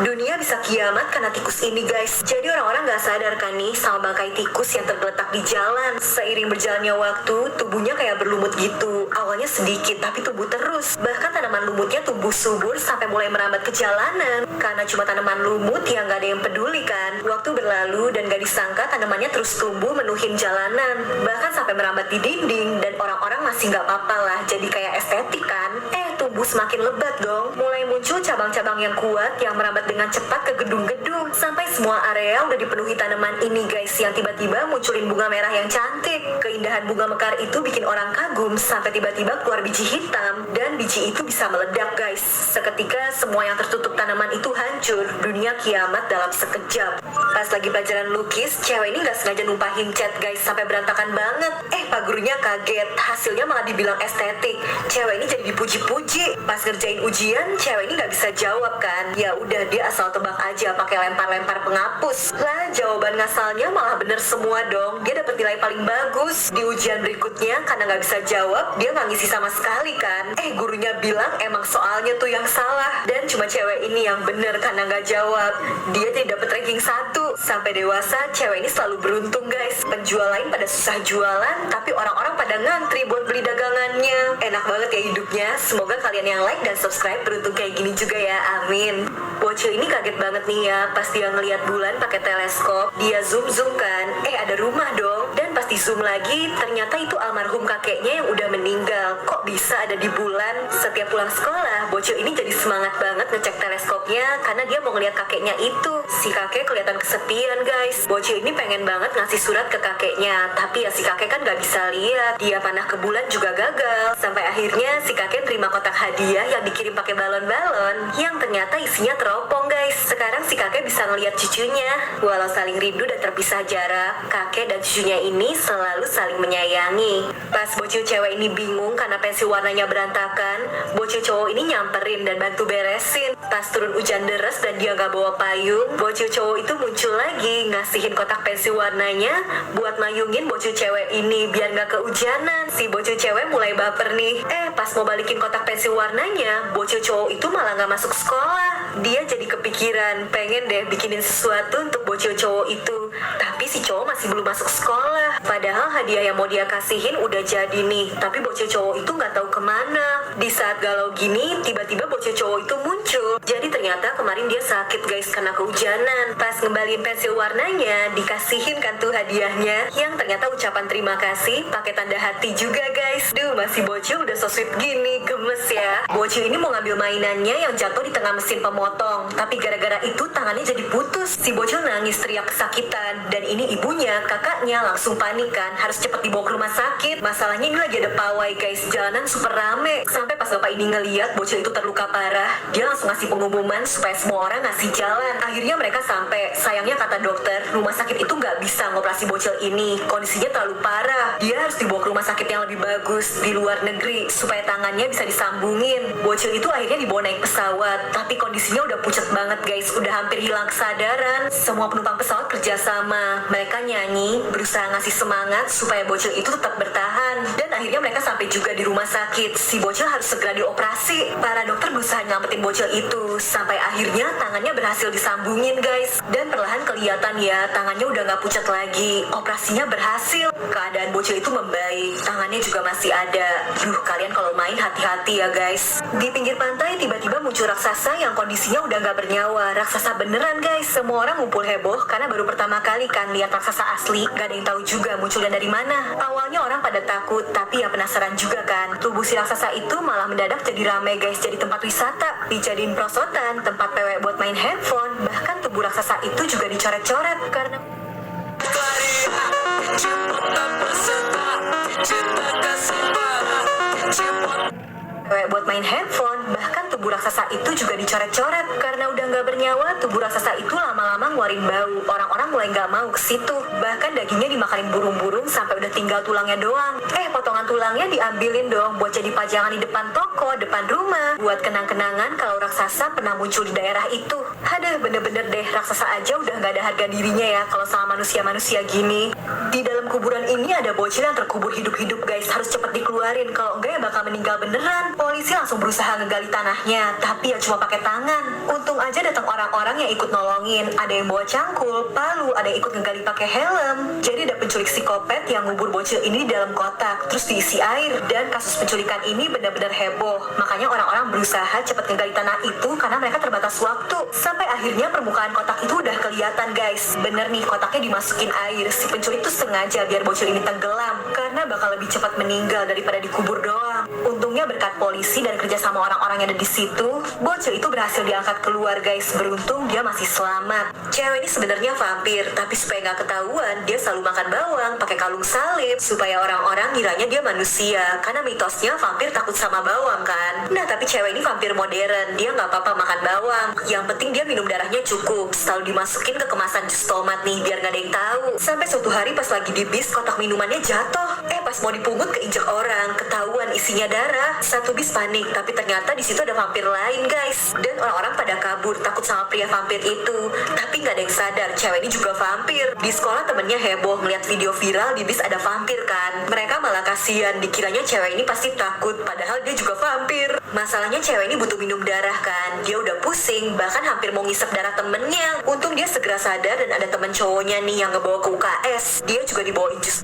Dunia bisa kiamat karena tikus ini guys. Jadi orang-orang gak sadar kan nih sama bangkai tikus yang tergeletak di jalan. Seiring berjalannya waktu, tubuhnya kayak berlumut gitu. Awalnya sedikit tapi tumbuh terus. Bahkan tanaman lumutnya tumbuh subur sampai mulai merambat ke jalanan. Karena cuma tanaman lumut yang gak ada yang peduli kan. Waktu berlalu dan gak disangka tanamannya terus tumbuh menuhin jalanan. Bahkan sampai merambat di dinding. Dan orang-orang masih gak apa-apa lah, jadi kayak estetik kan. Tumbuh semakin lebat dong. Mulai muncul cabang-cabang yang kuat yang merambat dengan cepat ke gedung-gedung. Sampai semua area udah dipenuhi tanaman ini guys, yang tiba-tiba munculin bunga merah yang cantik. Keindahan bunga mekar itu bikin orang kagum sampai tiba-tiba keluar biji hitam. Dan biji itu bisa meledak guys. Seketika semua yang tertutup tanaman itu hancur. Dunia kiamat dalam sekejap. Pas lagi pelajaran lukis, cewek ini gak sengaja numpahin cat guys sampai berantakan banget. Pak gurunya kaget, hasilnya malah dibilang estetik. Cewek ini jadi dipuji-puji. Pas ngerjain ujian, cewek ini gak bisa jawab kan. Ya udah, dia asal tebak aja pakai lempar-lempar penghapus. Lah, jawaban ngasalnya malah bener semua dong. Dia dapat nilai paling bagus. Di ujian berikutnya, karena gak bisa jawab, dia gak ngisi sama sekali kan. Gurunya bilang emang soalnya tuh yang salah. Dan cuma cewek ini yang bener karena gak jawab. Dia tidak dapat ranking 1. Sampai dewasa, cewek ini selalu beruntung guys. Penjual lain pada susah jualan, tapi orang-orang pada ngantri buat beli dagangannya. Enak banget ya hidupnya. Semoga kalian yang like dan subscribe beruntung kayak gini juga ya, amin. Bocil ini kaget banget nih ya pas dia ngeliat bulan pakai teleskop. Dia zoom kan, ada rumah dong. Dan pas di zoom lagi, ternyata itu almarhum kakeknya yang udah meninggal. Kok bisa ada di bulan? Setiap pulang sekolah, bocil ini jadi semangat banget ngecek teleskopnya karena dia mau ngeliat kakeknya itu. Si kakek kelihatan kesepian guys. Bocil ini pengen banget ngasih surat ke kakeknya, tapi ya si kakek kan gak bisa lihat. Dia panah ke bulan juga gagal. Sampai akhirnya si kakek terima kotak hadiah yang dikirim pakai balon-balon yang ternyata isinya teropong guys. Sekarang si kakek bisa ngeliat cucunya. Walau saling rindu dan terpisah jarak, kakek dan cucunya ini selalu saling menyayangi. Pas bocil cewek ini bingung karena pensil warnanya berantakan, bocil cowok ini nyamperin dan bantu beresin. Pas turun hujan deras dan dia gak bawa payung, bocil cowok itu muncul lagi ngasihin kotak pensil warnanya buat mayungin bocil cewek ini biar gak kehujanan. Si bocil cewek mulai baper nih. Pas mau balikin kotak pensil warnanya, bocil cowok itu malah gak masuk sekolah. Dia jadi kepikiran pengen deh bikinin sesuatu untuk bocil cowok itu, tapi si cowok masih belum masuk sekolah. Padahal hadiah yang mau dia kasihin udah jadi nih, tapi bocil cowok itu gak tahu kemana. Di saat galau gini, tiba-tiba bocil cowok itu muncul. Jadi ternyata kemarin dia sakit guys karena kehujanan. Pas ngembaliin pensil warnanya, dikasihin kan tuh hadiahnya, yang ternyata ucapan terima kasih pakai tanda hati juga guys. Duh, masih bocil udah so sweet gini, gemes ya. Bocil ini mau ngambil mainannya yang jatuh di tengah mesin pemotong, tapi gara-gara itu tangannya jadi putus. Si bocil nangis teriak kesakitan, dan ini ibunya, kakaknya langsung panik kan, harus cepet dibawa ke rumah sakit. Masalahnya ini lagi ada pawai guys, jalanan super rame. Sampai pas bapak ini ngeliat bocil itu terluka parah, dia langsung ngasih pengumuman supaya semua orang ngasih jalan. Akhirnya mereka sampai. Sayangnya kata dokter, rumah sakit itu nggak bisa ngoperasi bocil ini, kondisinya terlalu parah. Dia harus dibawa ke rumah sakit yang lebih bagus di luar negeri supaya tangannya bisa disambungin. Bocil itu akhirnya dibawa naik pesawat, tapi kondisinya udah pucat banget guys, udah hampir hilang kesadaran. Semua penumpang pesawat kerjasama, mereka nyanyi berusaha ngasih semangat supaya bocil itu tetap bertahan. Dan akhirnya mereka sampai juga di rumah sakit. Si bocil harus segera dioperasi. Para dokter berusaha nyelamatin bocil itu sampai akhirnya tangannya berhasil disambungin guys. Dan perlahan kelihatan ya, tangannya udah gak pucat lagi. Operasinya berhasil. Keadaan bocil itu membaik, tangannya juga masih ada. Kalian kalau main hati-hati ya guys. Di pinggir pantai tiba-tiba muncul raksasa yang kondisinya udah gak bernyawa. Raksasa beneran guys. Semua orang ngumpul heboh karena baru pertama kali kan lihat raksasa asli. Gak ada yang tahu juga munculnya dari mana. Awalnya orang pada takut, tapi yang penasaran juga kan. Tubuh si raksasa itu malah mendadak jadi rame guys, jadi tempat wisata. Dijadiin prosotan, tempat pewek buat main handphone. Bahkan tubuh raksasa itu juga dicoret-coret karena buat main handphone. Bahkan tubuh raksasa itu juga dicoret-coret karena udah nggak bernyawa. Tubuh raksasa itu lama-lama ngeluarin bau. Orang-orang mulai nggak mau ke situ. Bahkan dagingnya dimakanin burung-burung sampai udah tinggal tulangnya doang. Potongan tulangnya diambilin dong buat jadi pajangan di depan toko, depan rumah, buat kenang-kenangan kalau raksasa pernah muncul di daerah itu. Aduh, bener-bener deh, raksasa aja udah nggak ada harga dirinya ya kalau sama manusia-manusia gini. Di dalam kuburan ini ada bocil yang terkubur hidup-hidup guys, harus cepet dikeluarin, kalau enggak ya bakal meninggal beneran. Polisi langsung berusaha ngegali tanahnya, tapi ya cuma pakai tangan. Untung aja datang orang-orang yang ikut nolongin. Ada yang bawa cangkul, palu, ada yang ikut ngegali pakai helm. Jadi ada penculik psikopat yang ngubur bocil ini di dalam kotak, terus diisi air. Dan kasus penculikan ini benar-benar heboh. Makanya orang-orang berusaha cepat ngegali tanah itu karena mereka terbatas waktu. Sampai akhirnya permukaan kotak itu udah kelihatan guys. Bener nih, kotaknya dimasukin air. Si penculik tuh sengaja biar bocil ini tenggelam karena bakal lebih cepat meninggal daripada dikubur doang. Untungnya berkat polisi dan kerjasama orang-orang yang ada di situ, bocil itu berhasil diangkat keluar guys. Beruntung dia masih selamat. Cewek ini sebenarnya vampir, tapi supaya nggak ketahuan, dia selalu makan bawang pakai kalung salib supaya orang-orang ngiranya dia manusia. Karena mitosnya vampir takut sama bawang kan. Nah tapi cewek ini vampir modern, dia nggak apa-apa makan bawang. Yang penting dia minum darahnya cukup, selalu dimasukin ke kemasan jus tomat nih biar nggak ada yang tahu. Sampai suatu hari pas lagi di bis, kotak minumannya jatuh. Pas mau dipungut keinjek orang, ketahuan isinya darah. Satu bis panik, tapi ternyata di situ ada vampir lain guys. Dan orang-orang pada kabur takut sama pria vampir itu. Tapi nggak ada yang sadar cewek ini juga vampir. Di sekolah temennya heboh ngeliat video viral di bis ada vampir kan. Mereka malah kasihan, dikiranya cewek ini pasti takut, padahal dia juga vampir. Masalahnya cewek ini butuh minum darah kan. Dia udah pusing, bahkan hampir mau ngisep darah temennya. Untung dia segera sadar dan ada temen cowoknya nih yang ngebawa ke UKS. Dia juga dibawain jus